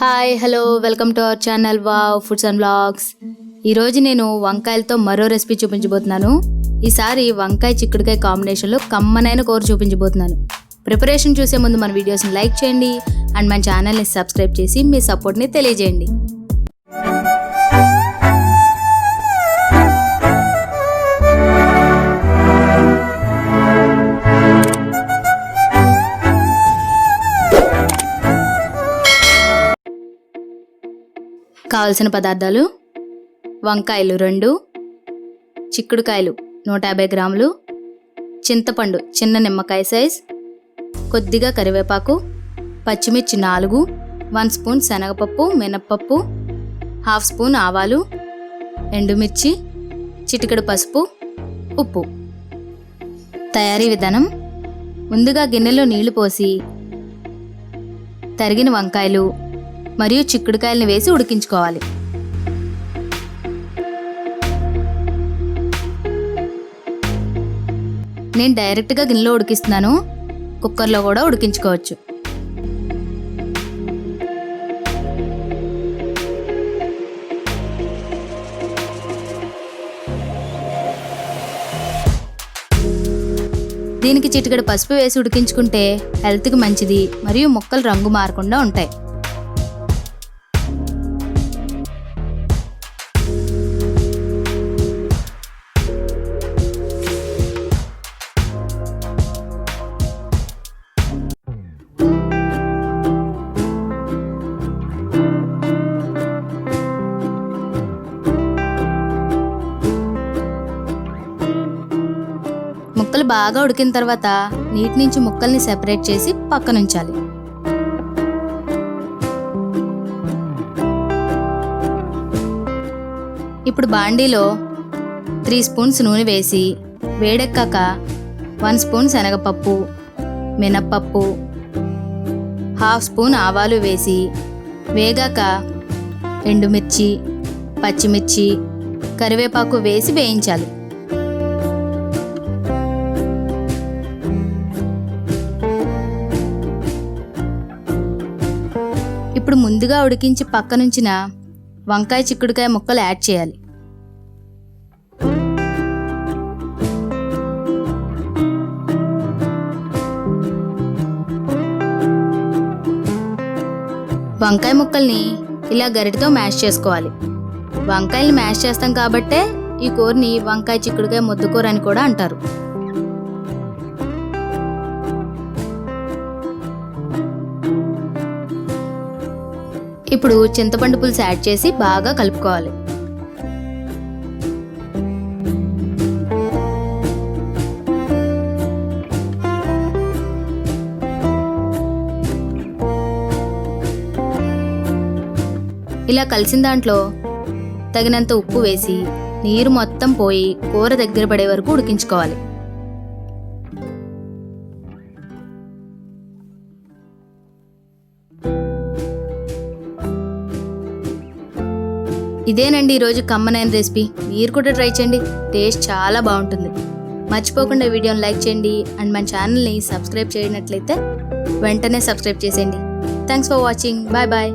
Hi hello welcome to our channel wow foods and vlogs. ఈరోజు నేను వంకాయలతో మరో recipe చూపించబోతున్నాను. ఈసారి వంకాయ చిక్కుడుకాయ కాంబినేషన్లో కమ్మనైన కూర చూపించబోతున్నాను. ప్రిపరేషన్ చూసే ముందు మన వీడియోస్ని లైక్ చేయండి అండ్ మన ఛానల్ని సబ్స్క్రైబ్ చేసి మీ సపోర్ట్ని తెలియజేయండి. కావలసిన పదార్థాలు: వంకాయలు 2, చిక్కుడుకాయలు 150 గ్రాములు, చింతపండు చిన్న నిమ్మకాయ సైజ్, కొద్దిగా కరివేపాకు, పచ్చిమిర్చి 4, 1 స్పూన్ శనగపప్పు మినప్పప్పు, 1/2 స్పూన్ ఆవాలు, ఎండుమిర్చి, చిటికెడు పసుపు, ఉప్పు. తయారీ విధానం: ముందుగా గిన్నెలో నీళ్లు పోసి తరిగిన వంకాయలు మరియు చిక్కుడుకాయలను వేసి ఉడికించుకోవాలి. నేను డైరెక్ట్గా గిన్నెలో ఉడికిస్తున్నాను, కుక్కర్లో కూడా ఉడికించుకోవచ్చు. దీనికి చిటికెడు పసుపు వేసి ఉడికించుకుంటే హెల్త్కి మంచిది మరియు ముక్కలు రంగు మారకుండా ఉంటాయి. ముక్కలు బాగా ఉడికిన తర్వాత నీటి నుంచి ముక్కల్ని సెపరేట్ చేసి పక్కనుంచాలి. ఇప్పుడు బాండీలో 3 స్పూన్స్ నూనె వేసి వేడెక్కాక 1 స్పూన్ శనగపప్పు, మినప్పప్పు, 1/2 స్పూన్ ఆవాలు వేసి వేగాక ఎండుమిర్చి, పచ్చిమిర్చి, కరివేపాకు వేసి వేయించాలి. ఇప్పుడు ముందుగా ఉడికించి పక్కనుంచిన వంకాయ చిక్కుడుకాయ ముక్కలు యాడ్ చేయాలి. వంకాయ ముక్కల్ని ఇలా గరిటతో మ్యాష్ చేసుకోవాలి. వంకాయల్ని మ్యాష్ చేస్తాం కాబట్టే ఈ కూరని వంకాయ చిక్కుడుకాయ ముద్దకూర అని కూడా అంటారు. ఇప్పుడు చింతపండు పులుసు యాడ్ చేసి బాగా కలుపుకోవాలి. ఇలా కలిసిన దాంట్లో తగినంత ఉప్పు వేసి నీరు మొత్తం పోయి కూర దగ్గర పడే వరకు ఉడికించుకోవాలి. ఇదేనండి ఈరోజు కమ్మనైన రెసిపీ. మీరు కూడా ట్రై చేయండి, టేస్ట్ చాలా బాగుంటుంది. మర్చిపోకుండా వీడియోని లైక్ చేయండి అండ్ మన ఛానల్ని సబ్స్క్రైబ్ చేయనట్లయితే వెంటనే సబ్స్క్రైబ్ చేసేయండి. Thanks for watching. Bye bye.